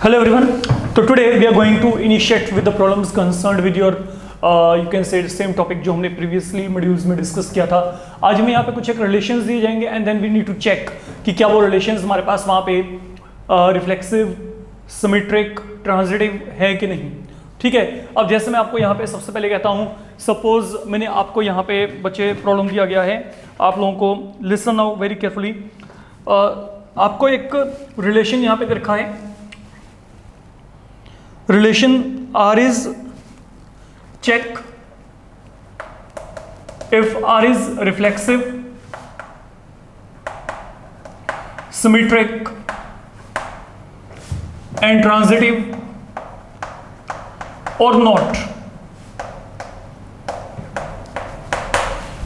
Hello everyone. So today we are going to initiate with the problems concerned with your you can say same topic जो हमने previously modules में discuss किया था. आज हमें यहाँ पे कुछ एक relations दिए जाएंगे and then we need to check कि क्या वो relations हमारे पास वहाँ पे reflexive, symmetric, transitive है कि नहीं. ठीक है. अब जैसे मैं आपको यहाँ पे सबसे पहले कहता हूँ, सपोज मैंने आपको यहाँ पे बच्चे प्रॉब्लम दिया गया है, आप लोगों को लिसन नाउ वेरी केयरफुली. आपको एक रिलेशन यहाँ पे दे रखा है. Relation R is check if R is reflexive, symmetric and transitive or not.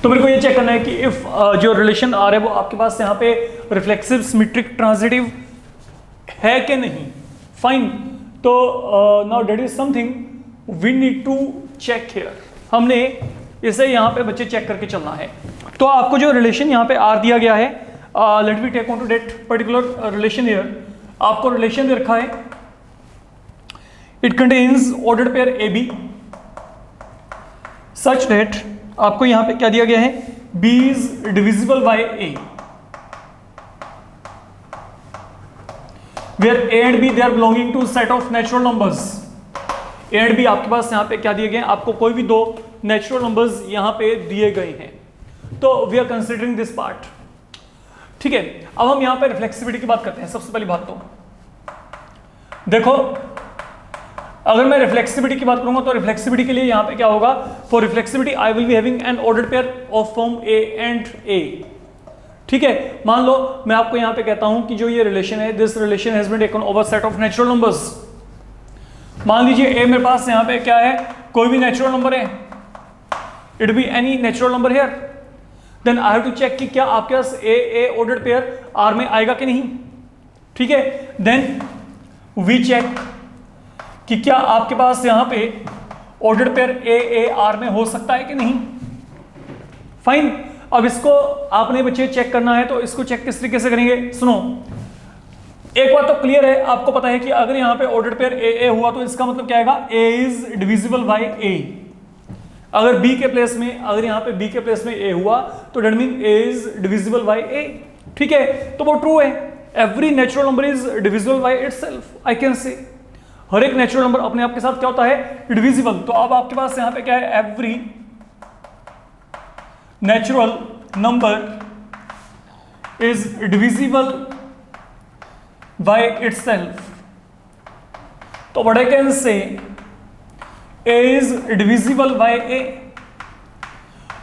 तो मेरे को ये चेक करना है कि if जो रिलेशन R है वो आपके पास यहाँ पे रिफ्लेक्सिव, सिमेट्रिक, ट्रांजिटिव है कि नहीं. फाइन. तो now that is something we need to check here. हमने इसे यहाँ पे बच्चे चेक करके चलना है. तो आपको जो रिलेशन यहाँ पे आर दिया गया है, let me take on to that particular relation here. आपको रिलेशन दे रखा है, it contains ordered pair A B such that आपको यहाँ पे क्या दिया गया है, B is divisible by A, where a and b they are belonging to set of natural numbers. a and b आपके पास यहाँ पे क्या दिए गए हैं, आपको कोई भी दो नेचुरल नंबर्स यहाँ पे दिए गए हैं. तो we are considering this part. ठीक है. अब हम यहाँ पे रिफ्लेक्सिविटी की बात करते हैं. सबसे पहली बात तो देखो, अगर मैं रिफ्लेक्सिविटी की बात करूंगा तो रिफ्लेक्सिविटी के लिए यहाँ पे क्या होगा, for reflexivity I will be having an ordered pair of form A and A. ठीक है. मान लो मैं आपको यहां पे कहता हूं कि जो ये रिलेशन है, this relation has been taken over set of natural numbers. मान लीजिए ए मेरे पास यहां पे क्या है, कोई भी नेचुरल नंबर है, it be any natural number here. Then I have to check कि क्या आपके पास ए ऑर्डर्ड पेयर आर में आएगा कि नहीं. ठीक है. देन वी चेक कि क्या आपके पास यहां पे ऑर्डर्ड पेयर ए आर में हो सकता है कि नहीं. फाइन. अब इसको आपने बच्चे चेक करना है, तो इसको चेक किस तरीके से करेंगे. सुनो, एक बात तो क्लियर है, आपको पता है कि अगर यहां पे ऑर्डर्ड पेयर ए हुआ तो इसका मतलब क्या आएगा, ए इज डिविजिबल बाय ए. अगर बी के प्लेस में, अगर यहां पे बी के प्लेस में ए हुआ तो that mean A is divisible by A. ठीक है. तो वो ट्रू है. Every natural number is divisible by itself. I can say हर एक नेचुरल नंबर अपने आप के साथ क्या होता है, डिविजिबल. तो अब आपके पास यहां पे क्या है, every natural number is divisible by itself. तो what I can say, a is divisible by a.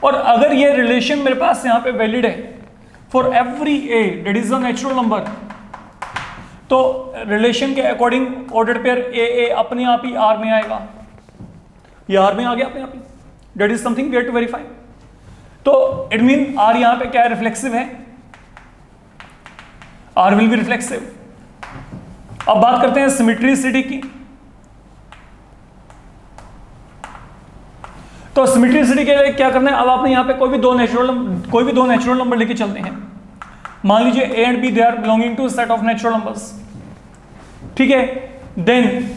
और अगर ये रिलेशन मेरे पास यहां पे वैलिड है for every a that is a natural number, तो रिलेशन के अकॉर्डिंग ऑर्डर्ड पेयर ए अपने आप ही आर में आएगा. ये आर में आ गया अपने आप ही. That is something we have to verify. तो इट मीन आर यहां पे क्या है, रिफ्लेक्सिव है. R will be reflexive. अब बात करते हैं सिमेट्रिसिटी की. तो सिमेट्रिसिटी के लिए क्या करना है, अब आपने यहां पे कोई भी दो नेचुरल नंबर लेके चलते हैं. मान लीजिए A and B they are belonging to set of natural numbers. ठीक है. देन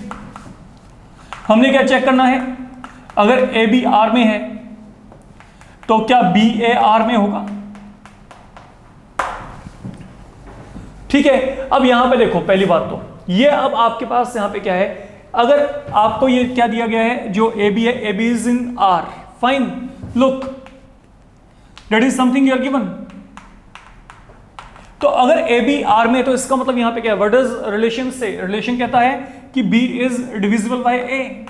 हमने क्या चेक करना है, अगर ए बी आर में है तो क्या बी ए आर में होगा. ठीक है. अब यहां पे देखो, पहली बात तो ये, अब आपके पास यहां पे क्या है, अगर आपको ये क्या दिया गया है, जो ए बी है, A B is in R. Fine. Look, that is something you are given. तो अगर ए बी आर में, तो इसका मतलब यहां पे क्या है, व्हाट डज रिलेशन से, रिलेशन कहता है कि B is divisible by A.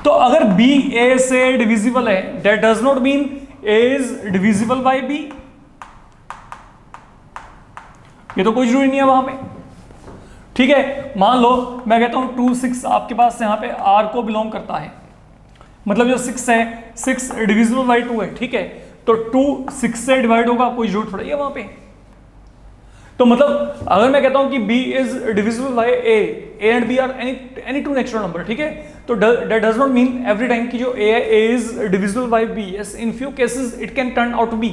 तो अगर b a से डिविजिबल है, that does not mean a is divisible bye b. ये तो कोई जरूरी नहीं है वहां पे. ठीक है. मान लो मैं कहता हूं 2 6 आपके पास यहां पे r को बिलोंग करता है, मतलब जो 6 है, 6 डिविजिबल बाय 2 है. ठीक है. तो 2 6 से डिवाइड होगा, कोई जरूरत थोड़ी है वहां पे. तो मतलब अगर मैं कहता हूं कि b is divisible by a and b are any two natural number. ठीक है. तो that does not mean every time कि जो a is divisible by b. Yes, in few cases it can turn out to be.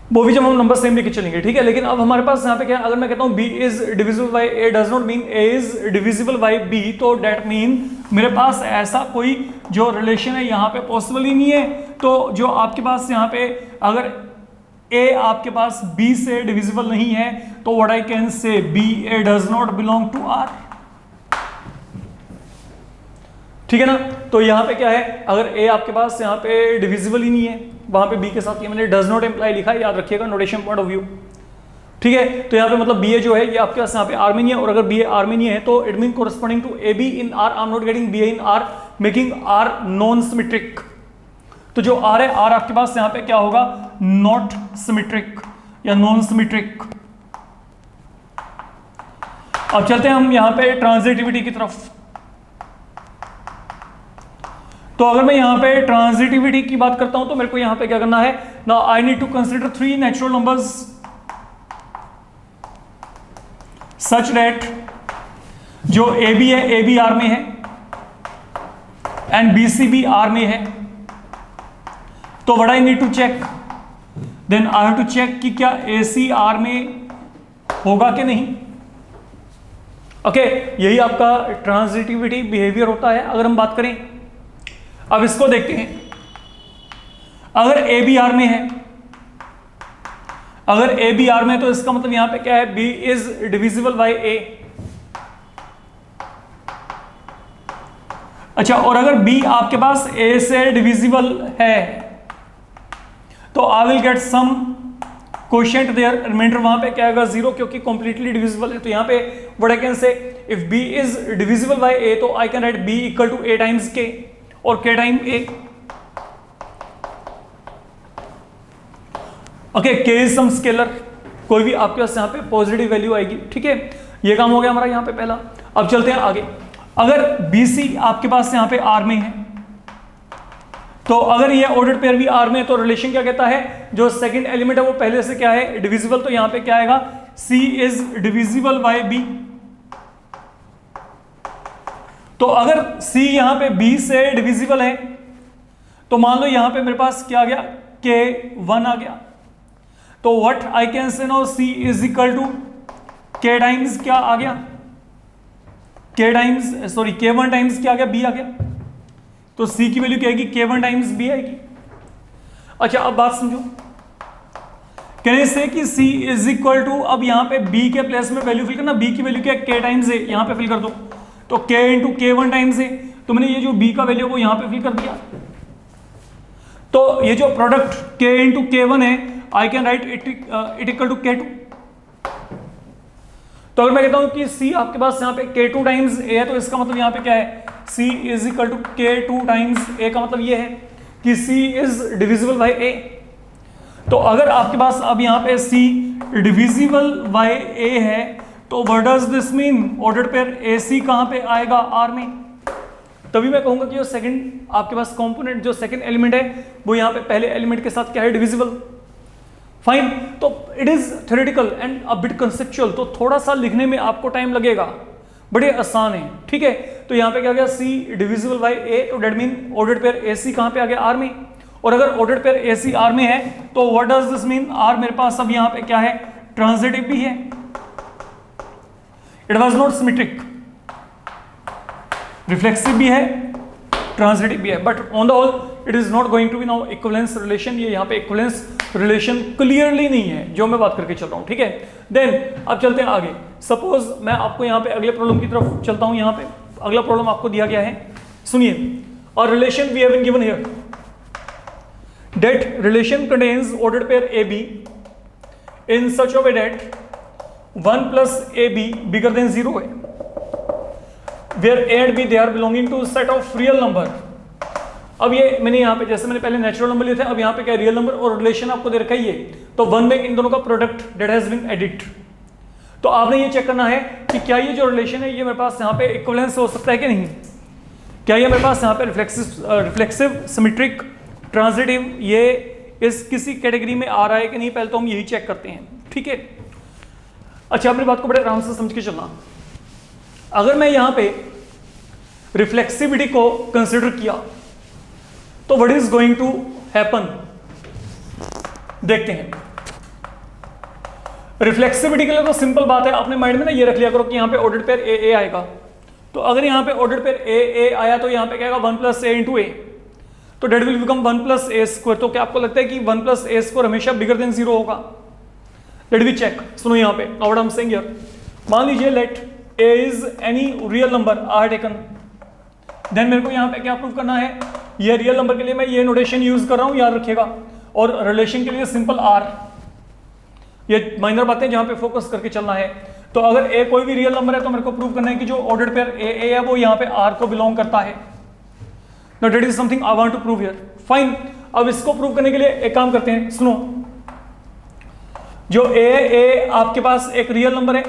वो भी जब हम number same लेके चलेंगे, ठीक है। लेकिन अब हमारे पास यहाँ पे क्या है, अगर मैं कहता हूँ b is divisible by a does not mean a is divisible bye b, तो डेट मीन मेरे पास ऐसा कोई जो रिलेशन है यहाँ पे पॉसिबल ही नहीं है। तो जो आपके पास यहाँ पे अगर a आपके पास b से डिविजिबल नहीं है, तो what I can say b a does not belong to r, ठीक है ना। तो यहाँ पे क्या है, अगर a आपके पास यहाँ पे डिविजिबल ही नहीं है, वहां पे b के साथ ये मैंने डज नॉट एम्प्लाई लिखा है, याद रखिएगा नोटेशन पॉइंट ऑफ व्यू, ठीक है। तो यहाँ पे मतलब ba जो है ये आपके पास यहाँ पे r में नहीं है, और अगर ba r में नहीं है तो it mean corresponding to ab in r, I am not getting ba in r, making r non symmetric. तो जो r है, r आपके पास यहाँ पे क्या होगा, नॉट सिमेट्रिक या नॉन सिमेट्रिक। अब चलते हैं हम यहाँ पे ट्रांजिटिविटी की तरफ। तो अगर मैं यहाँ पे ट्रांजिटिविटी की बात करता हूं तो मेरे को यहाँ पे क्या करना है, now I need to consider 3 natural numbers such that जो ए बी है, ए बी आर में है एंड बी सी भी आर में है। तो what I need to check, then I have to check कि क्या ए सी आर में होगा कि नहीं। ओके, यही आपका ट्रांजिटिविटी बिहेवियर होता है। अगर हम बात करें, अब इसको देखते हैं, अगर ए बी आर में है, अगर ए बी आर में तो इसका मतलब यहां पे क्या है, बी इज डिविजिबल बाय ए। अच्छा, और अगर बी आपके पास ए से डिविजिबल है तो I will get some quotient there, remainder वहां पे क्या आएगा, 0, क्योंकि कंप्लीटली डिविजिबल है। तो यहां पे what I can say, if B is divisible by A तो I can write B equal to A times K और k time a। Okay, k is some scalar, कोई भी आपके पास यहाँ पे पॉजिटिव वैल्यू आएगी, ठीक है। ये काम हो गया हमारा यहाँ पे पहला। अब चलते हैं आगे। अगर BC आपके पास यहाँ पे R में है, तो अगर ये ऑर्डर्ड पेयर भी R में है तो रिलेशन क्या कहता है, जो सेकंड एलिमेंट है वो पहले से क्या है, डिविजिबल। तो यहाँ पे क्या आएगा, C is divisible bye B। तो अगर C यहां पे B से डिविजिबल है तो मान लो यहां पे मेरे पास क्या आ गया, K1 आ गया। तो what I can say now, C is equal to K times क्या आ गया, K times sorry K1 times क्या आ गया, B आ गया। तो C की वैल्यू क्या आएगी, K1 टाइम्स B आएगी। अच्छा, अब बात समझो, कहने से कि C इज इक्वल टू, अब यहां पे B के प्लेस में वैल्यू फिल करना, B की वैल्यू क्या है, K टाइम्स है, यहां पे फिल कर दो। तो k इंटू K1 टाइम्स है, तो मैंने ये जो b का वैल्यू को यहां पे फिल कर दिया। तो ये जो प्रोडक्ट k इंटू K1 है, I can write it equal to K2। तो अगर मैं कहता हूं कि c आपके पास यहां पे K2 टाइम्स a है, तो इसका मतलब यहां पे क्या है, c is equal to K2 times a का मतलब ये है कि c is divisible by a। तो अगर आपके पास अब यहां पे c डिविजिबल बाय a है, तो what does this mean, ordered pair AC कहां पे आएगा, R में। तभी मैं कहूंगा कि जो सेकंड आपके पास कंपोनेंट, जो सेकंड एलिमेंट है, वो यहां पे पहले एलिमेंट के साथ क्या है, डिविजिबल। फाइन, तो it is theoretical and a bit conceptual, तो थोड़ा सा लिखने में आपको टाइम लगेगा, बड़े आसान है, ठीक है। तो यहां पे क्या गया, C डिविजिबल बाय A, तो that mean ordered pair AC कहां पे आ गया, R में। और अगर ऑर्डर्ड पेयर AC R में है तो what does this mean, R मेरे पास अब यहां पे क्या है, ट्रांजिटिव भी है। It was not symmetric, reflexive भी है, ट्रांजिटिव भी है, but on the whole it is not going to be now equivalence relation. ये यहाँ पे इक्विवेलेंस रिलेशन क्लियरली नहीं है जो मैं बात करके चल रहा हूँ, ठीक है। देन अब चलते हैं आगे। सपोज मैं आपको यहाँ पे अगले प्रॉब्लम की तरफ चलता हूँ। यहाँ पे अगला प्रॉब्लम आपको दिया गया है, सुनिए। और relation we have been given here, that relation contains ordered pair AB in such a way that 1 plus AB bigger than 0 है, where A and B they are belonging to set of real number। अब ये मैंने यहाँ पे, जैसे मैंने पहले natural number लिए थे, अब यहाँ पे क्या रियल नंबर, और रिलेशन आपको दे रखा ही है। तो 1 में इन दोनों का product that has been added. तो आपने ये चेक करना है कि क्या ये जो रिलेशन है ये मेरे पास यहाँ पे इक्विवेलेंस हो सकता है कि नहीं, क्या ये मेरे पास यहाँ पे रिफ्लेक्सिव, सिमेट्रिक, ट्रांजिटिव, ये इस किसी कैटेगरी में आ रहा है कि नहीं, पहले तो हम यही चेक करते हैं, ठीक है। अच्छा, अपनी बात को बड़े आराम से समझ के चलना। अगर मैं यहां पे रिफ्लेक्सिविटी को कंसिडर किया तो what is going to happen, देखते हैं। रिफ्लेक्सिविटी के लिए तो सिंपल बात है, अपने माइंड में ना ये रख लिया करो कि यहाँ पे ऑर्डर्ड पेयर ए ए आएगा। तो अगर यहाँ पे ऑर्डर्ड पेयर ए ए आया तो यहाँ पे क्या आएगा 1 प्लस ए इंटू ए, तो that will become 1 plus A square. तो क्या आपको लगता है कि 1 प्लस ए स्क्वायर हमेशा बिगर देन 0 होगा? Let we check. सुनो यहाँ पे what I am saying here, मान लीजिए let A is any real number are taken, then मेरे को यहाँ पे क्या प्रूव करना है, ये रियल नंबर के लिए मैं ये नोटेशन यूज कर रहा हूँ, याद रखिएगा, और रिलेशन के लिए सिंपल आर। ये माइनर बातें जहां पे फोकस करके चलना है। तो अगर ए कोई भी रियल नंबर है तो मेरे को प्रूव करना है कि जो ऑर्डर्ड पेयर ए है वो यहाँ पे आर को बिलोंग करता है। Now that is something I want to prove here. Fine, अब इसको प्रूव करने के लिए एक काम करते हैं, सुनो, जो ए आपके पास एक रियल नंबर है,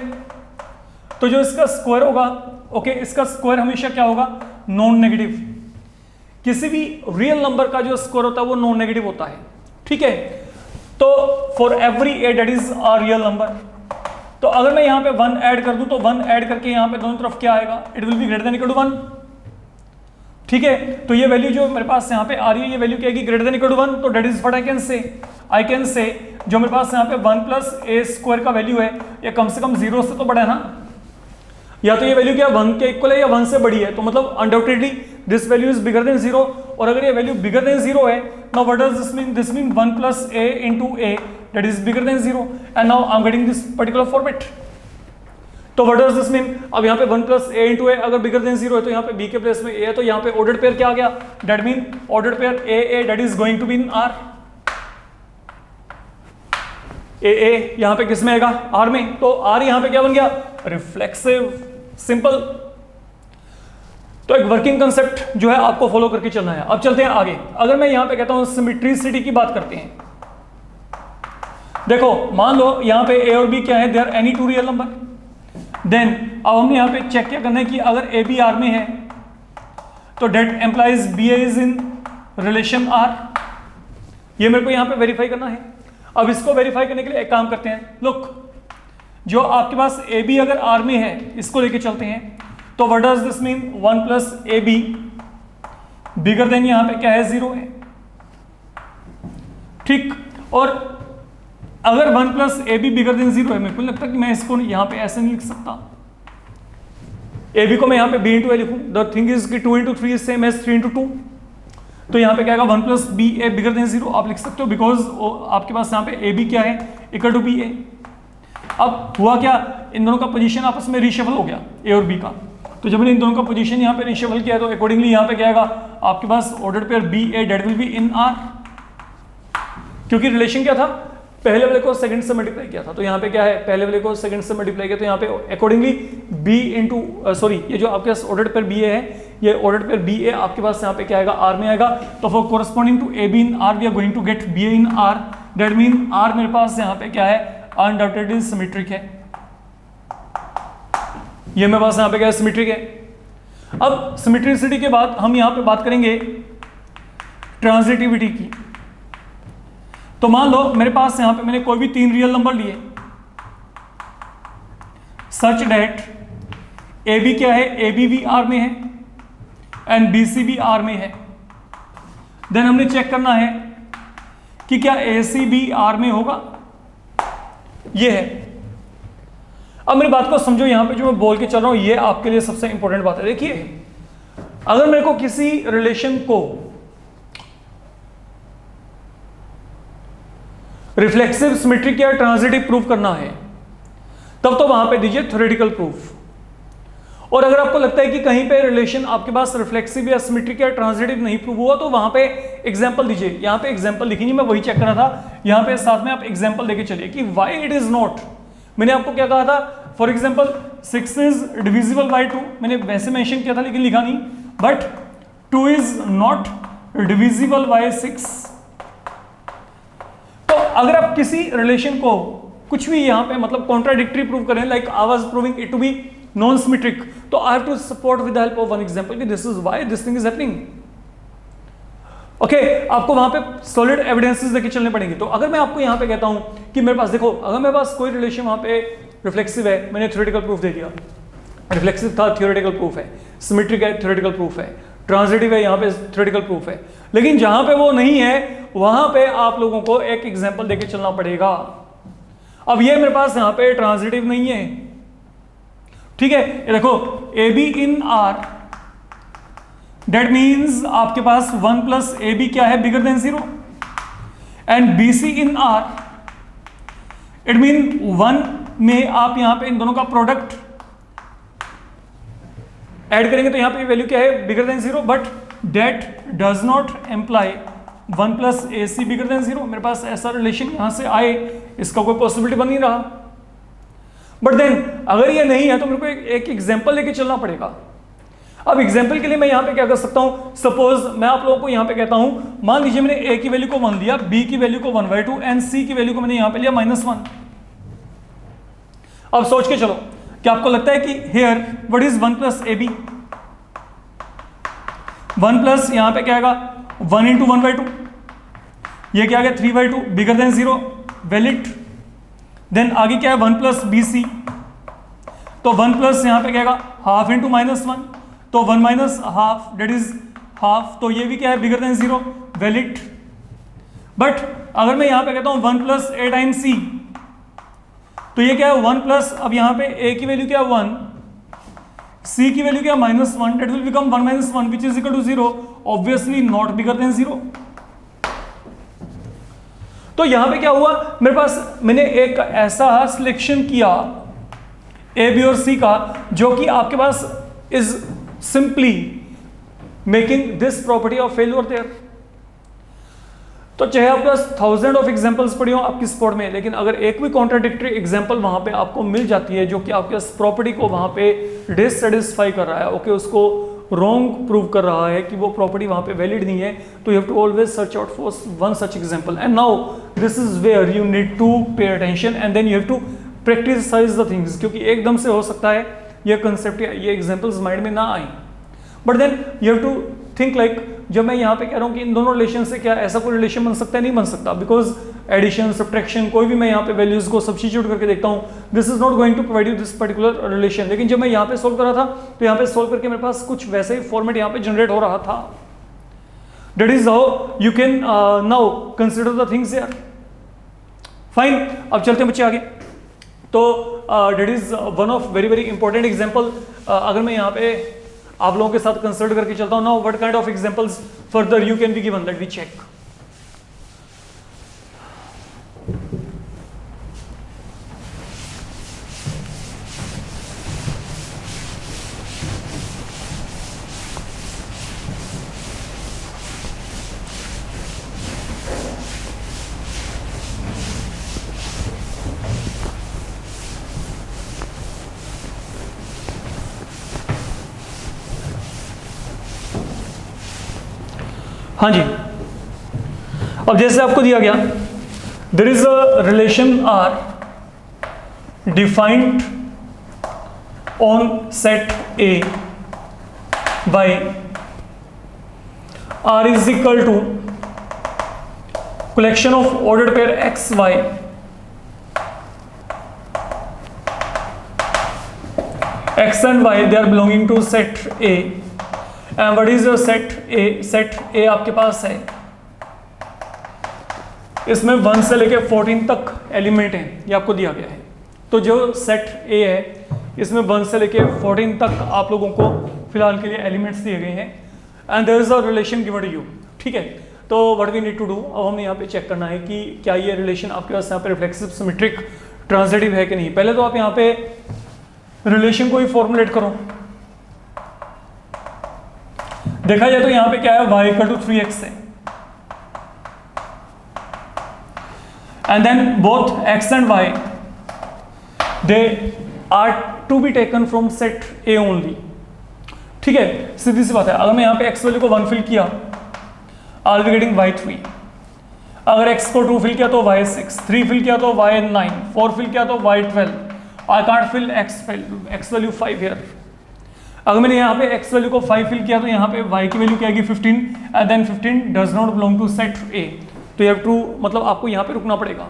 तो जो इसका स्क्वायर होगा, ओके, इसका स्क्वायर हमेशा क्या होगा, नॉन नेगेटिव। किसी भी रियल नंबर का जो स्क्वायर होता है वो नॉन नेगेटिव होता है, ठीक है। तो for every A that is a real number, तो अगर मैं यहां पे 1 ऐड कर दूं तो 1 ऐड करके यहां पे दोनों तरफ क्या आएगा, it will be greater than equal to 1, ठीक है। तो ये वैल्यू जो मेरे पास यहां पे आ रही है, ये वैल्यू क्या आएगी, ग्रेटर देन इक्वल टू 1। तो that is what I can say जो मेरे पास यहां पे 1 प्लस ए स्क्वायर का वैल्यू है, ये कम से कम 0 से तो बड़ा है ना, या तो ये वैल्यू क्या 1 के इक्वल है या 1 से बड़ी है, तो मतलब undoubtedly this value is bigger than 0। और अगर ये वैल्यू बिगर देन 0 है, now what does this mean, this mean 1 plus A into A that is bigger than 0, and now I am getting this particular format. तो what does this mean, अब यहाँ पे 1 plus ए into ए अगर बिगर than 0 है तो यहाँ पे बी के प्लेस में ए है, तो यहाँ पे ऑर्डर्ड पेयर क्या आ गया, that mean ordered pair A that is going to be in R. A यहाँ पे किस में आएगा, आर में, तो आर यहाँ पे क्या बन गया, रिफ्लेक्सिव, सिंपल। तो एक वर्किंग कंसेप्ट जो है आपको फॉलो करके चलना है। अब चलते हैं आगे। अगर मैं यहां पे कहता हूं सिमेट्रिसिटी की बात करते हैं, देखो मान लो यहां पे ए और बी क्या है, they are any two real number, then अब हमने यहां पे चेक क्या करना है कि अगर ए बी आर में है तो that implies B A is in relation R, ये मेरे को यहां पे वेरीफाई करना है। अब इसको वेरीफाई करने के लिए एक काम करते हैं, लुक, जो आपके पास ए बी अगर आर में है, इसको लेके चलते हैं। तो what does this mean, 1 plus A be bigger than यहां पे क्या है, 0 है, ठीक। और अगर 1 plus A be bigger than 0 है, मेरे को लगता है कि मैं इसको यहां पे ऐसे नहीं लिख सकता, ए बी को मैं यहां पे बी इंटू ए लिखूं। द थिंग इज कि 2 into 3 is same as 3 into 2, तो यहां पे क्या आएगा, 1 plus B A bigger than 0 आप लिख सकते हो, बिकॉज आपके पास यहां पे ए बी क्या है, इक्वल टू बी ए। अब हुआ क्या, इन दोनों का पोजीशन आपस में रीशफल हो गया, ए और बी का। तो जब मैंने इन दोनों का पोजीशन यहाँ पे रीशफल किया तो अकॉर्डिंगली यहाँ पे क्या आएगा, आपके पास ordered pair B A that will be in R, क्योंकि रिलेशन क्या था, पहले वाले को सेकंड से मल्टीप्लाई किया था, तो यहाँ पे क्या है, पहले वाले को सेकंड से मल्टीप्लाई किया, तो यहाँ पे अकॉर्डिंगली बी इंटू सॉरी, ये जो आपके पास ऑर्डर्ड पेयर बी ए है, ये ऑर्डर्ड पेयर बी ए आपके पास यहाँ पे क्या आएगा, आर में आएगा। तो for corresponding to A B in R we are going to get B A in R, that mean R मेरे पास यहाँ पे क्या है, अनडाउटेडली सिमेट्रिक है, ये मेरे पास यहाँ पे क्या है, सिमेट्रिक है। अब सिमेट्रिसिटी के बाद हम यहां पे बात करेंगे ट्रांजिटिविटी की। तो मान लो मेरे पास यहां पे मैंने कोई भी 3 रियल नंबर लिए, सच डेट ए बी क्या है, ए बी भी आर में है एंड बी सी भी आर में है। देन हमने चेक करना है कि क्या ए सी भी आर में होगा, ये है। अब मेरी बात को समझो, यहां पे जो मैं बोल के चल रहा हूं ये आपके लिए सबसे इंपॉर्टेंट बात है। देखिए, अगर मेरे को किसी रिलेशन को रिफ्लेक्सिव, सिमेट्रिक या ट्रांजिटिव प्रूव करना है, तब तो वहां पे दीजिए थ्योरेटिकल प्रूफ। और अगर आपको लगता है कि कहीं पे रिलेशन आपके पास रिफ्लेक्सिव या सिमेट्रिक या ट्रांजिटिव नहीं प्रूव हुआ, तो वहां पे एग्जांपल दीजिए। यहां पे एग्जांपल लिखी नहीं, मैं वही चेक कर रहा था, यहां पे साथ में आप एग्जांपल लेके चलिए कि व्हाई इट इज नॉट। मैंने आपको क्या कहा था, for example 6 is divisible by 2, मैंने वैसे मेंशन किया था लेकिन लिखा नहीं, but 2 is not divisible by 6। तो अगर आप किसी रिलेशन को कुछ भी यहां पे मतलब कॉन्ट्राडिक्टरी प्रूव करें, like I was proving it to be non symmetric, तो I have to support with the help of one example कि this is why this thing is happening. Okay, आपको वहां पे सॉलिड एविडेंसेस लेके चलने पड़ेंगे। तो अगर मैं आपको यहां पे कहता हूं कि मेरे पास देखो, अगर मेरे पास कोई रिलेशन वहां पे रिफ्लेक्सिव है, मैंने थ्योरेटिकल प्रूफ दे दिया, रिफ्लेक्सिव था थ्योरेटिकल प्रूफ है, सिमेट्रिक है थ्योरेटिकल प्रूफ है, ट्रांजिटिव है यहां पे थ्योरेटिकल प्रूफ है। लेकिन जहां पे वो नहीं है वहां पे आप लोगों को एक एग्जांपल देके चलना पड़ेगा। अब ये मेरे पास यहाँ पे ट्रांजिटिव नहीं है, ठीक है। ये देखो A B in R, that means आपके पास 1 प्लस ए बी क्या है, bigger than 0, and B C in R, it mean 1 में आप यहां पे इन दोनों का प्रोडक्ट ऐड करेंगे तो यहां पे वैल्यू क्या है, bigger than 0, but that does not imply 1 plus A C bigger than 0। मेरे पास ऐसा रिलेशन यहां से आए, इसका कोई पॉसिबिलिटी बन नहीं रहा। बट देन अगर ये नहीं है तो मेरे को एक एग्जांपल लेके चलना पड़ेगा। अब एग्जांपल के लिए मैं यहां पे क्या कर सकता हूं, सपोज मैं आप लोगों को यहां पे कहता हूं, मान लीजिए मैंने ए की वैल्यू को 1 लिया, बी की वैल्यू को 1/2 एंड सी की वैल्यू को मैंने यहां पे लिया -1। अब सोच के चलो, क्या आपको लगता है कि here what is 1 plus A B, 1 plus यहां पे क्या आएगा 1 इंटू 1/2, ये क्या आ गया 3/2 बिगर देन 0, वैलिड। देन आगे क्या है 1 प्लस बी सी, तो 1 प्लस यहां पे क्या आएगा हाफ इंटू -1, तो 1 minus half that is half, तो ये भी क्या है बिगर देन 0, वैलिड। बट अगर मैं यहां पे कहता हूं 1 प्लस ए टाइम्स सी, तो ये क्या है 1 प्लस, अब यहां पे ए की वैल्यू क्या है 1, सी की वैल्यू क्या है -1, that will become 1 - 1 which is equal to 0, obviously not bigger than 0। तो यहां पे क्या हुआ, मेरे पास मैंने एक ऐसा सिलेक्शन किया ए बी और सी का जो कि आपके पास is simply making this property of failure there. तो चाहे आपके पास 1000 ऑफ एग्जांपल्स पड़ी हो आपकी स्पोर्ट में, लेकिन अगर एक भी कॉन्ट्राडिक्टरी एग्जांपल वहां पे आपको मिल जाती है जो कि आपके प्रॉपर्टी को वहां पे डिससेटिस्फाई कर रहा है, ओके, उसको रॉन्ग प्रूव कर रहा है कि वो प्रॉपर्टी वहां पे वैलिड नहीं है, तो you have to always search out for one such example. And now this is where you need to pay attention and then you have to practicise the things, क्योंकि एकदम से हो सकता है ये कंसेप्ट या ये एग्जांपल्स माइंड में ना आए, but then you have to think like, जब मैं यहाँ पे कह रहा हूँ कि इन दोनों रिलेशन से क्या ऐसा कोई रिलेशन बन सकता है, नहीं बन सकता, बिकॉज एडिशन सब्ट्रैक्शन कोई भी मैं यहाँ पे वैल्यूज को सब्स्टिट्यूट करके देखता हूँ, this is not going to provide you this particular relation. लेकिन जब मैं यहाँ पे सोल्व कर रहा था तो यहाँ पे सोल्व करके मेरे पास कुछ वैसे ही फॉर्मेट यहाँ पे जनरेट हो रहा था। That is how you can now consider the things here. Fine, अब चलते हैं बच्चे आगे। तो that is one of very very important example. अगर मैं यहाँ पे आप लोगों के साथ कंसिडर करके चलता हूं, now what kind of examples further you can be given, let me check. हाँ जी, अब जैसे आपको दिया गया, there is a relation R defined on set A by R is equal to collection of ordered pair x Y X and Y, they are belonging to set A. And what is your set A? Set A आपके पास है, इसमें 1 से लेके 14 तक element हैं, ये आपको दिया गया है। तो जो सेट ए है इसमें 1 से लेके 14 तक आप लोगों को फिलहाल के लिए एलिमेंट्स दिए गए हैं, and there is a relation given to you, ठीक है। तो what we need to do, अब हमें यहाँ पे चेक करना है कि क्या ये रिलेशन आपके पास यहाँ पे रिफ्लेक्सिव, सिमेट्रिक, ट्रांजिटिव है कि नहीं। पहले तो आप यहाँ पे रिलेशन को ही फॉर्मुलेट करो। देखा जाए तो यहां पे क्या है, y इक्वल टू 3x है, and then both x and y they are to be taken from set a only, ठीक है। सीधी सी बात है, अगर मैं यहां पे x वैल्यू को 1 फिल किया, आई विल बी गेटिंग y 3, अगर x को 2 फिल किया तो y 6, 3 फिल किया तो y 9, 4 फिल किया तो y 12, I can't fill x value 5 here. अगर मैंने यहाँ पे x वैल्यू को 5 फिल किया तो यहाँ पे y की वैल्यू क्या आएगी 15, and then 15 does not belong to set A, तो यू हैव टू, मतलब आपको यहाँ पे रुकना पड़ेगा,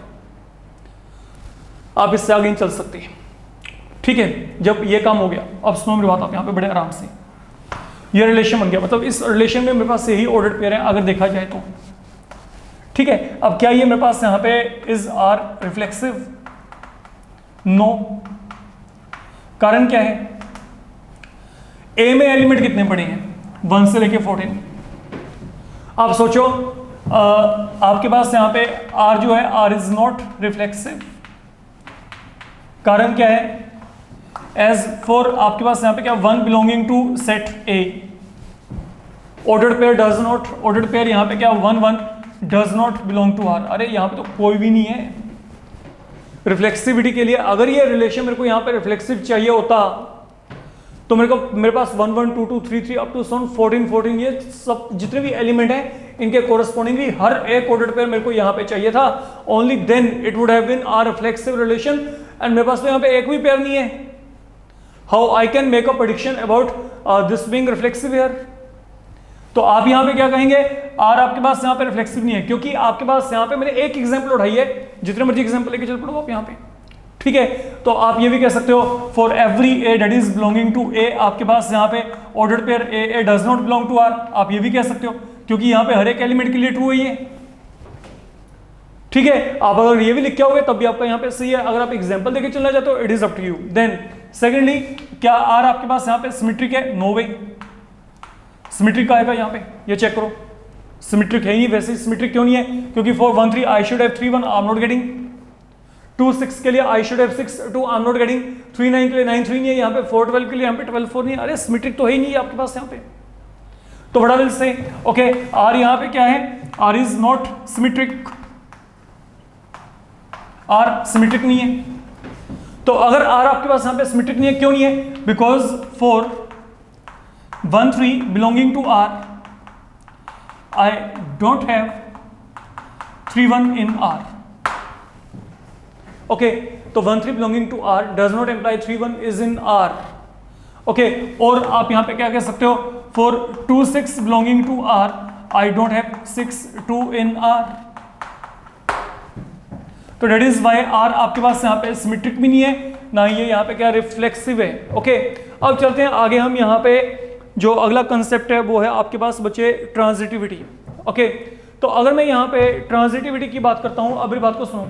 आप इससे आगे नहीं चल सकते, ठीक है। जब ये काम हो गया, अब सुनो मेरी बात, आप यहाँ पे बड़े आराम से, ये रिलेशन बन गया, मतलब इस रिलेशन में मेरे पास यही ऑर्डर्ड पेयर है अगर देखा जाए तो, ठीक है। अब क्या ये मेरे पास यहाँ पे इज आर रिफ्लेक्सिव, नो। कारण क्या है? ए में एलिमेंट कितने पड़े हैं? 1 से लेके 14। आप सोचो, आपके पास यहां पे आर जो है, आर इज नॉट रिफ्लेक्सिव। कारण क्या है? एज फॉर आपके पास यहां पे क्या, 1 belonging to set A, ordered pair does not, ordered pair यहां पे क्या 1 1 does not belong to R. अरे यहां पे तो कोई भी नहीं है रिफ्लेक्सिविटी के लिए। अगर ये रिलेशन मेरे को यहां पे रिफ्लेक्सिव चाहिए होता तो मेरे पास 1 1 2 2 3 3 अप टू 14 14 ये सब जितने भी एलिमेंट हैं इनके कोरस्पॉन्डिंगली हर एक ऑर्डर्ड पेयर मेरे को यहां पे चाहिए था। Only then it would have been R reflexive relation, and मेरे पास तो यहां पे एक भी पेयर नहीं है। How I can make a prediction about this being reflexive here? तो आप यहां पे क्या कहेंगे? आर आपके पास यहां पे रिफ्लेक्सिव नहीं है, क्योंकि आपके पास यहां पे मैंने एक एग्जांपल उठाई है, जितने मर्जी एग्जांपल लेके चल पड़ो आप यहां पे, ठीक है। तो आप ये भी कह सकते हो for every A that is belonging to A, आपके पास यहां पे ordered pair A does not belong to R. आप ये भी कह सकते हो क्योंकि यहां पे हर एक एलिमेंट के लिए ट्रू है ये, ठीक है। आप अगर ये भी लिख के आओगे तब भी आपका यहां पे सही है। अगर आप एग्जांपल देके चलना चाहते हो, it is up to you. Then secondly, क्या आर आपके पास यहां पे सिमेट्रिक है? नो वे। सिमेट्रिक आएगा यहां पे, ये चेक करो, सिमेट्रिक है ही। वैसे सिमेट्रिक क्यों नहीं है? क्योंकि 4 1 3 I should have 3 1, I am not getting. 2 6 के लिए I should have 6 2, I am not getting. 3 9 के लिए 9 3 नहीं है यहां पे। 4 12 के लिए यहां पे 12 4 नहीं है। अरे सिमेट्रिक तो है ही नहीं आपके पास यहां पे, तो बड़ा विल से ओके आर यहां पे क्या है? R is not symmetric, R symmetric नहीं है। तो अगर आर आपके पास यहां पे सिमेट्रिक नहीं है, क्यों नहीं है? Because for 1 3 belonging to R I don't have 3 1 in R. Okay, तो 1 3 belonging to R does not imply 3 1 is in R. Okay, और आप यहां पे क्या कह सकते हो? For 2 6 belonging to R I don't have 6 2 in R. तो डेट इज वाई आर आपके पास यहां पे सिमेट्रिक भी नहीं है, ना ये यहां पे क्या रिफ्लेक्सिव है। ओके, अब चलते हैं आगे। हम यहां पे जो अगला कंसेप्ट है वो है आपके पास बचे ट्रांजिटिविटी। ओके, तो अगर मैं यहां पे ट्रांजिटिविटी की बात करता हूं, अब मेरी बात को सुनो।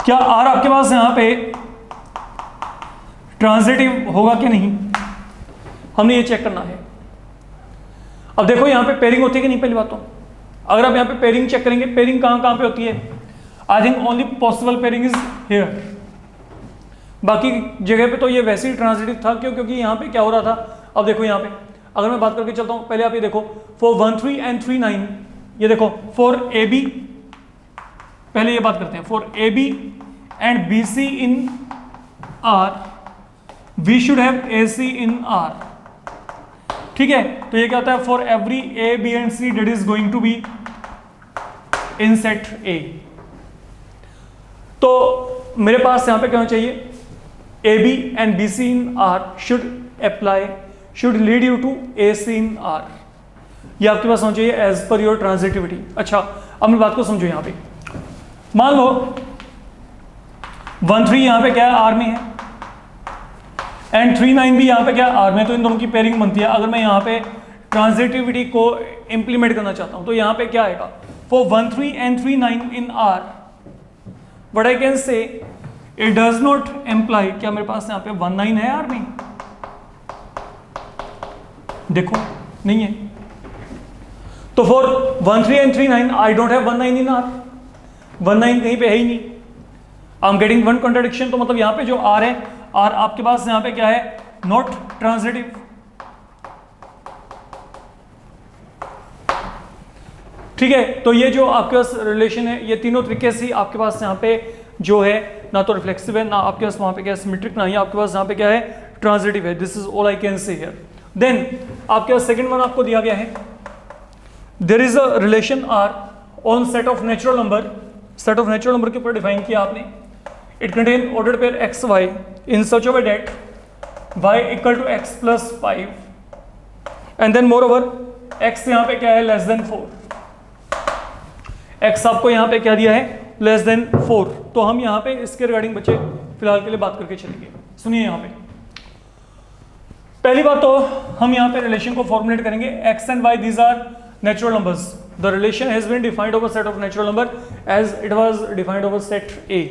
क्या आर आपके पास यहां पे ट्रांजिटिव होगा कि नहीं, हमने ये चेक करना है। अब देखो यहां पे पेयरिंग होती है कि नहीं? पहली बात तो अगर आप यहां पे पेयरिंग चेक करेंगे, पेयरिंग कहां पे होती है? I think only possible pairing is here. बाकी जगह पे तो ये वैसे ही ट्रांजिटिव था, क्यों? क्योंकि यहां पे क्या हो रहा था, अब देखो यहां पे अगर मैं बात करके चलता हूं, पहले आप ये देखो फॉर 1 3 एंड 3 9, ये देखो फॉर ए बी, पहले ये बात करते हैं, for A B and B C in R we should have A C in R, ठीक है। तो ये क्या होता है? For every A B and C that is going to be in set A. तो मेरे पास यहां पे क्या होना चाहिए? A B and B C in R should imply, should lead you to A C in R. ये आपके पास होना चाहिए एज पर योर ट्रांजिटिविटी। अच्छा, अब मेरी बात को समझो। यहां पे मान लो 1 3 यहां पे क्या है? आर में है, एंड 3 9 भी यहां पे क्या? आर में। तो इन दोनों की पेयरिंग बनती है। अगर मैं यहां पे ट्रांजिटिविटी को इंप्लीमेंट करना चाहता हूं तो यहां पे क्या आएगा? For 1 3 and 3 9 in are what I can से, इट डज नॉट एम्प्लाई, क्या मेरे पास यहां पे 1 9 है आर में? देखो नहीं है। तो for 1 3 and 3 9 I don't have 1 9 in are. 1 9 कहीं पे है ही नहीं। I am getting one contradiction. तो मतलब यहां पे जो आर है, आर आपके पास यहां पे क्या है? Not transitive. ठीक है, तो ये जो आपके पास रिलेशन है, ये तीनों तरीके से आपके पास यहां पे जो है ना तो रिफ्लेक्सिव है, ना आपके पास वहां पे क्या सिमेट्रिक, ना ही आपके पास यहां पे क्या है ट्रांजिटिव है। This is all I can say here. Then आपके पास सेकंड वन आपको दिया गया है, there is a relation R on set of natural number. Set of natural number के ऊपर डिफाइन किया आपने। It contain ordered pair x y in such of a that y equal to x plus 5 and then more over x यहां पे क्या है? Less than 4। x आपको यहां पे क्या दिया है? Less than 4। तो हम यहां पे इसके रिगार्डिंग बच्चे फिलहाल के लिए बात करके चलेंगे। सुनिए यहां पे पहली बात तो हम यहां पे रिलेशन को फॉर्मुलेट करेंगे। x and y these are natural numbers. The relation has been defined over set of natural number as it was defined over set A.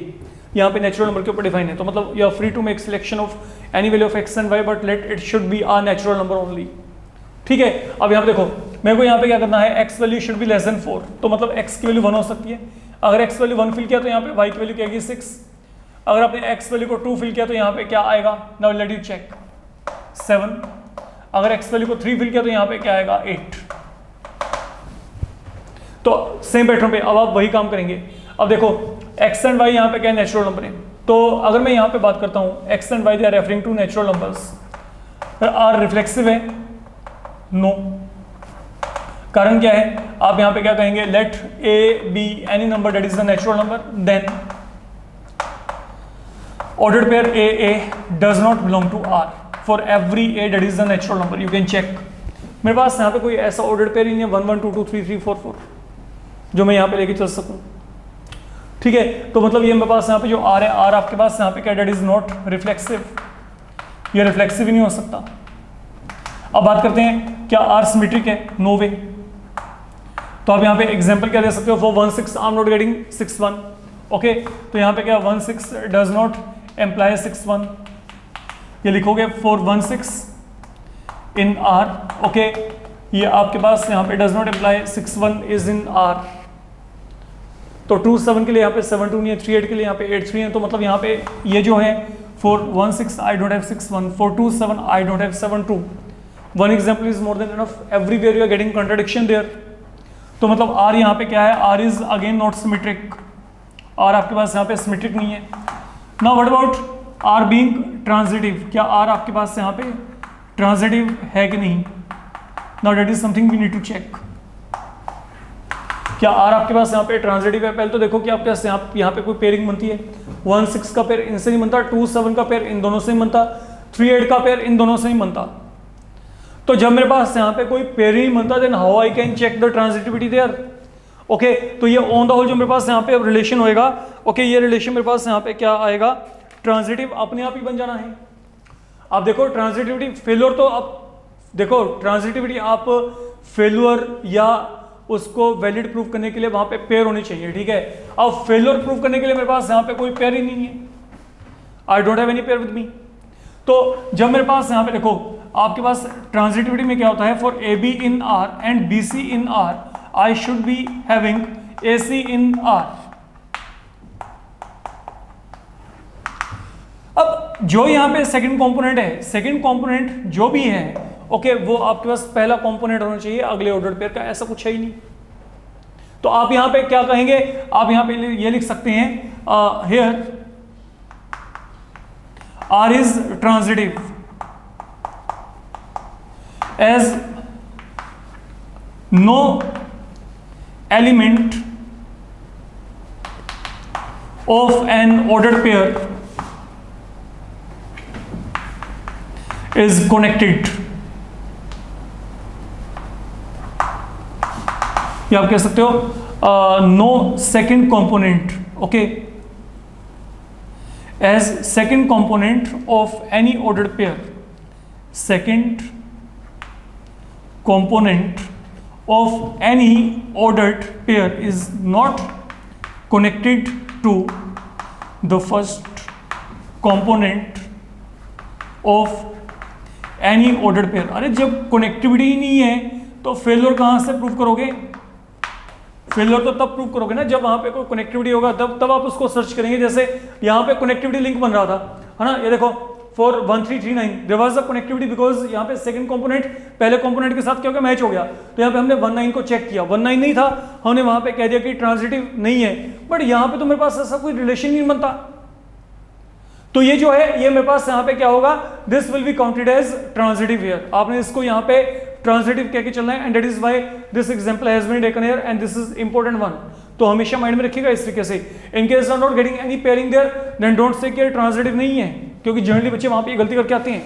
यहाँ पे नेचुरल नंबर के ऊपर डिफाइन है, तो मतलब you are free to make selection of any value of x and y but let it should be a natural number only. ठीक है, अब यहाँ पे देखो मेरे को यहाँ पे क्या करना है, x value should be less than 4, तो मतलब एक्स की वैल्यू 1 हो सकती है। अगर एक्स वैल्यू 1 फिल किया तो यहाँ पे वाई की वैल्यू क्या आएगी 6। अगर आपने एक्स वैल्यू को 2 फिल किया तो यहाँ पे क्या आएगा, नाउ लेट यू चेक 7। अगर एक्स वैल्यू को 3 फिल किया तो यहाँ पे क्या आएगा 8। तो सेम पैटर्न पे अब आप वही काम करेंगे। अब देखो एक्स एंड वाई यहाँ पे क्या नेचुरल नंबर है, तो अगर मैं यहाँ पे बात करता हूँ x and Y they are referring to natural numbers, R reflexive है, नो। कारण क्या है, आप यहाँ पे क्या कहेंगे, let a b any number that is the natural number, then ordered pair a does not belong to R for every a that is the natural number, you can check। मेरे पास यहाँ पे कोई ऐसा ordered pair ही नहीं है 1 1 2 2 3 3 4 4 जो मैं यहाँ पे लेके चल सकूँ। ठीक है, तो मतलब ये मेरे पास यहाँ पे जो R है, R आपके पास यहाँ पे क्या, that is not reflexive, ये रिफ्लेक्सिव ही नहीं हो सकता। अब बात करते हैं क्या R सिमेट्रिक है, नो वे। तो आप यहाँ पे एग्जाम्पल क्या दे सकते हो, for 1 6 I am not getting 6 1, okay. तो यहाँ पे क्या 1 6 डज नॉट एम्प्लाई 6 1, ये लिखोगे फॉर 1 6 इन R, ओके। ये आपके पास यहाँ पे does not employee 6 1 is in R। तो 2 7 के लिए यहाँ पे 7 2 नहीं है, 3 8 के लिए यहाँ पे 8 3 है, तो मतलब यहाँ पे ये जो है for 1 6 I don't have 6 1, for 2 7 I don't have 7 2। One example is more than enough, everywhere you are getting contradiction there. तो मतलब R यहाँ पे क्या है, R is again not symmetric, R आपके पास यहाँ पे सिमेट्रिक नहीं है। Now what about R being transitive, क्या R आपके पास यहाँ पे ट्रांजिटिव है कि नहीं, now that is something we need to check. क्या R आपके पास यहाँ पे ट्रांजिटिव है, पहले तो देखो कि आपके पास यहाँ पे कोई पेयरिंग बनती है, 1 6 का पेयर इनसे नहीं बनता, 2 7 का पेयर इन दोनों से नहीं बनता, 3 8 का पेयर इन दोनों से नहीं बनता। तो जब मेरे पास यहाँ पे कोई पेयर ही बनता, then how I can check the transitivity there, okay. तो ये ऑन द होल जो मेरे पास यहाँ पे रिलेशन होएगा, ओके, ये रिलेशन मेरे पास यहाँ पे क्या आएगा, ट्रांजिटिव अपने आप ही बन जाना है। आप देखो ट्रांजिटिविटी फेल्योर, तो आप देखो ट्रांजिटिविटी आप फेल्योर या उसको वैलिड प्रूफ करने के लिए वहां पे पेयर होनी चाहिए, ठीक है। अब फेल्योर प्रूफ करने के लिए मेरे पास यहाँ पे कोई पेयर ही नहीं है, आई don't have any pair with me. तो जब मेरे पास यहाँ पे देखो आपके पास ट्रांजिटिविटी में क्या होता है, for A B in R and B C in R I should be having a C in R. अब जो यहाँ पे सेकंड कंपोनेंट है, सेकंड कंपोनेंट जो भी है, ओके, वो आपके पास pहला कंपोनेंट होना चाहिए अगले ऑर्डर पेयर का, ऐसा कुछ है ही नहीं। तो आप यहाँ पे क्या कहेंगे, आप यहाँ पे ये लिख सकते हैं here R is transitive as no element of an ordered pair is connected। ये आप कह सकते हो no second component, okay, as second component of any ordered pair, second component of any ordered pair is not connected to the first component of any ordered pair। अरे जब connectivity ही नहीं है तो फेल्योर कहाँ से प्रूव करोगे, failure तो तब प्रूव करोगे ना जब वहां पे कोई कनेक्टिविटी होगा, तब आप उसको सर्च करेंगे। जैसे यहाँ पे कनेक्टिविटी लिंक बन रहा था, है ना, ये देखो for 1339 there was a connectivity because यहाँ पे सेकंड कंपोनेंट पहले कंपोनेंट के साथ क्या हो गया, मैच हो गया। तो यहाँ पे हमने 19 को चेक किया, 19 नहीं था, हमने वहां पे कह दिया कि ट्रांजिटिव नहीं है, बट यहाँ पे तो मेरे पास ऐसा कोई रिलेशन नहीं बनता। तो ये जो है, ये मेरे पास यहाँ पे क्या होगा, this will be counted as transitive here. आपने इसको यहाँ पे ट्रांजिटिव कह के चलना है, and that is why this example has been taken here and this is important one. तो हमेशा माइंड में रखिएगा इस तरीके से, in case you are not getting any pairing there then don't say कि ट्रांजिटिव नहीं है, क्योंकि जनरली बच्चे वहां पे ये गलती करके आते हैं।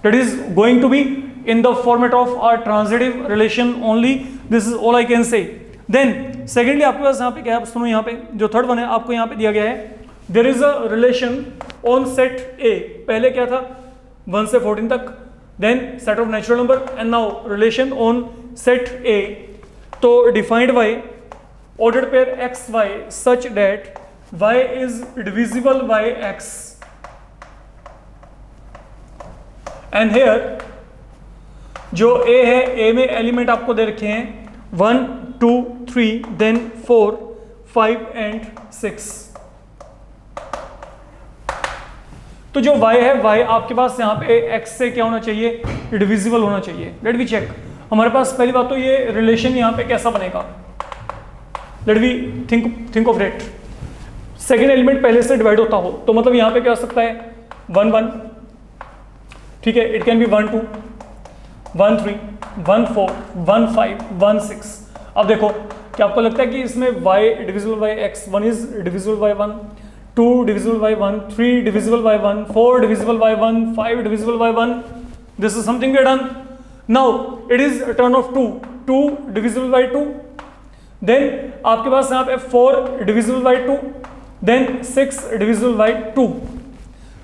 That is going to be in the format of a transitive relation only, this is all I can say. Then secondly आपके पास यहाँ पे क्या है, सुनो, यहाँ पे जो थर्ड वन है आपको यहाँ पे दिया गया है, there is a relation on set A. पहले क्या था 1 से 14 तक, then set of natural number and now relation on set A। तो defined by ordered pair xy such that y is divisible by x, and here जो a है, a में element आपको दे रखे हैं 1 2 3 then 4 5 and 6। तो जो y है, y आपके पास यहाँ पे x से क्या होना चाहिए, डिविजिबल होना चाहिए। Let we check. हमारे पास पहली बात तो ये रिलेशन यहाँ पे कैसा बनेगा, let we think of it. Second element पहले से डिवाइड होता हो तो मतलब यहाँ पे क्या हो सकता है 1 1, ठीक है, इट कैन बी 1 2 1 3 1 4 1 5 1 6। अब देखो क्या आपको लगता है कि इसमें y divisible by x, 1 is divisible by 1, 2 divisible by 1, 3 divisible by 1, 4 divisible by 1, 5 divisible by 1। This is something we done. Now it is turn of 2, 2 divisible by 2, then आपके पास यहाँ पे 4 divisible by 2, then 6 divisible by 2,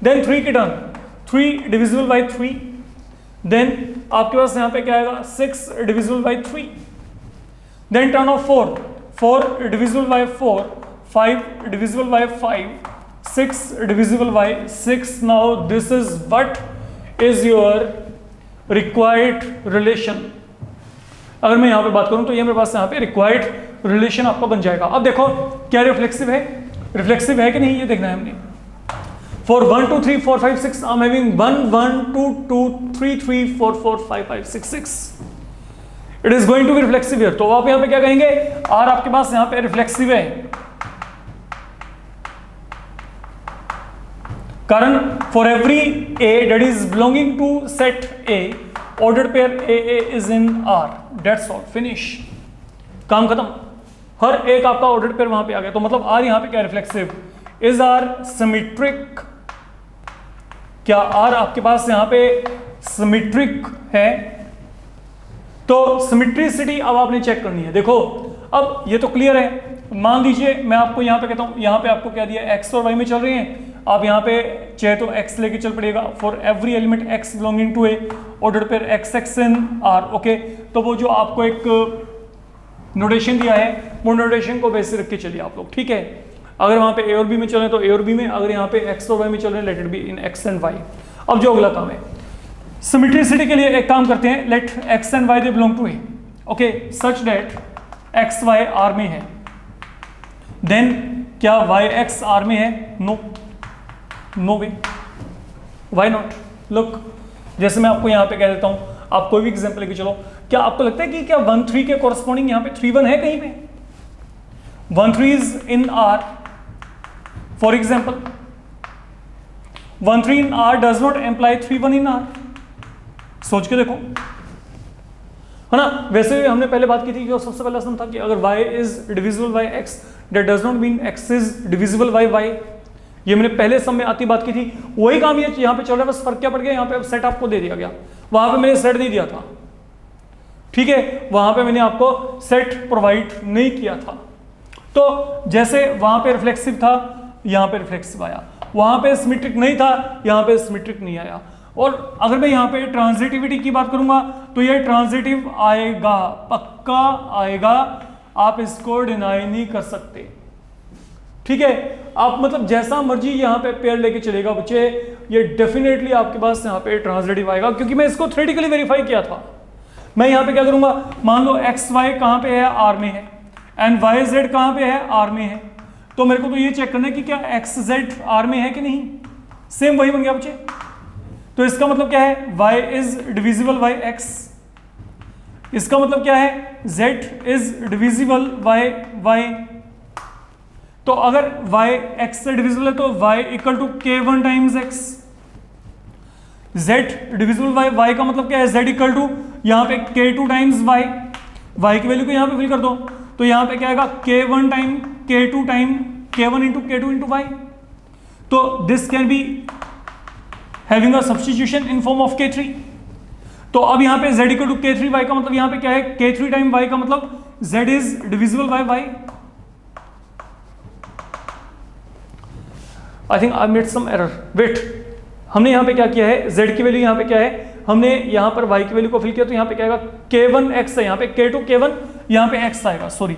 then 3 की turn, 3 divisible by 3, then आपके पास यहाँ पे क्या आएगा 6 divisible by 3, then turn of 4, 4 divisible by 4, 5 divisible by 5, 6 divisible by 6। Now this is what is your required relation. अगर मैं यहाँ पे बात करूँ तो ये मेरे पास यहाँ पे रिक्वायर्ड रिलेशन आपका बन जाएगा। अब देखो क्या रिफ्लेक्सिव है, रिफ्लेक्सिव है कि नहीं ये देखना है हमने। For 1 2 3 4 5 6 I am having 1 1 2 2 3 3 4 4 5 5 6 6। It is going to be reflexive here. तो आप यहाँ पे क्या कहेंगे, आर आपके पास यहाँ पे रिफ्लेक्सिव है, कारण for every A that is belonging to set A ordered pair AA is in R, that's all, finish, काम खत्म। हर एक आपका ordered pair वहां पे आ गया। तो मतलब R यहाँ पे क्या रिफ्लेक्सिव, is R symmetric, क्या R आपके पास यहाँ पे symmetric है। तो सिमिट्रिसिटी अब आपने चेक करनी है। देखो अब ये तो क्लियर है, मान लीजिए मैं आपको यहाँ पे कहता हूँ, यहाँ पे आपको क्या दिया, x और y में चल रहे हैं, आप यहाँ पे चाहे तो x लेके चल पड़ेगा। For every element x belonging to a order pair x in R, okay. तो वो जो आपको एक नोटेशन दिया है वो नोटेशन को वैसे रख के चलिए आप लोग, ठीक है। अगर वहाँ पे a और b में चल रहे हैं तो a और b में, अगर यहाँ पे x और y में चल रहे हैं let it be in x and y। अब जो अगला काम है सिमेट्रिसिटी के लिए एक काम करते हैं, let x and y they belong to A, okay, such that x y R में है। देन क्या y x R में है, no no way, why not. Look जैसे मैं आपको यहाँ पे कह देता हूँ, आप कोई भी एग्जांपल लेके चलो, क्या आपको लगता है कि क्या 1 3 के कॉरस्पॉन्डिंग यहाँ पे 3 1 है कहीं पे, 1 3 is in R। For example 1 3 in R does not imply 3 1 in R। सोच के देखो, है ना। वैसे हमने पहले बात की थी कि सबसे पहला सम था कि अगर y is divisible by x, that does not mean x is divisible by y। ये मैंने पहले सम में आती बात की थी, वही काम ये यहाँ पे चल रहा है, बस फर्क क्या पड़ गया, यहाँ पे अब सेट आपको दे दिया गया, वहां पे मैंने सेट नहीं दिया था, ठीक है, वहां पे मैंने आपको सेट प्रोवाइड नहीं किया था। तो जैसे वहां पे रिफ्लेक्सिव था, यहाँ पे रिफ्लेक्सिव आया, वहां पे सिमेट्रिक नहीं था, यहाँ पे सिमेट्रिक नहीं आया। और अगर मैं यहाँ पे ट्रांजिटिविटी की बात करूंगा तो ये ट्रांजिटिव आएगा, पक्का आएगा, आप इसको डिनाई नहीं कर सकते, ठीक है। आप मतलब जैसा मर्जी यहाँ पे पेयर लेके चलेगा बच्चे, ये डेफिनेटली आपके पास यहाँ पे ट्रांजिटिव आएगा, क्योंकि मैं इसको थ्योरेटिकली वेरीफाई किया था। मैं यहाँ पे क्या करूंगा, मान लो एक्स वाई कहाँ पे है, आर में है, एंड वाई जेड कहाँ पे है, आर में है। तो मेरे को तो ये चेक करना है कि क्या एक्स जेड आर में है कि नहीं, सेम वही बन गया बच्चे। तो इसका मतलब क्या है, y is divisible by x, इसका मतलब क्या है, z is divisible by y। तो अगर y x से डिविजिबल है तो y equal to k1 times x, z divisible by y का मतलब क्या है, z इक्वल टू यहाँ पे k2 टाइम्स y, y की वैल्यू को यहाँ पे फिल कर दो, तो यहाँ पे क्या आएगा, k1 time k2 time k1 into k2 into y। तो this can be having a substitution in form of k3। तो अब यहाँ पे z equal to k3 y का मतलब यहाँ पे क्या है, k3 टाइम y का मतलब z is divisible by y। I think I made some error, wait, हमने यहाँ पे क्या किया है, z की वैल्यू यहाँ पे क्या है, हमने यहाँ पर y की वैल्यू को फिल किया, तो यहाँ पे क्या आएगा, k1 x है, यहाँ पे k2 k1 यहाँ पे x आएगा, सॉरी,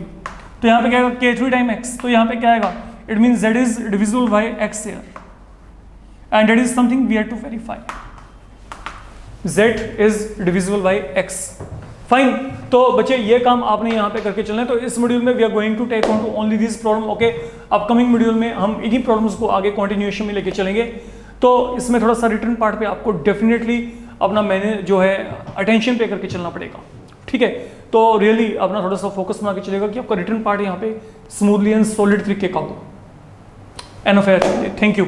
तो यहाँ पे क्या आएगा k3 टाइम x, तो यहाँ पे क्या आएगा, it mean z is divisible by x here and that is something we have to verify. z is divisible by x. Fine, तो बच्चे ये काम आपने यहाँ पे करके चलना है। तो इस मॉड्यूल में we are going to take on to only this problem, okay. Upcoming module में हम इन्हीं प्रॉब्लम्स को आगे कंटिन्यूएशन में लेके चलेंगे। तो इसमें थोड़ा सा रिटर्न पार्ट पे आपको डेफिनेटली अपना मैंने जो है अटेंशन पे करके चलना पड़ेगा, ठीक है। तो रियली अपना थोड़ा सा फोकस बना के चलेगा कि आपका रिटर्न पार्ट यहाँ पे स्मूथली एंड सॉलिड तरीके का हो। Enough, thank you.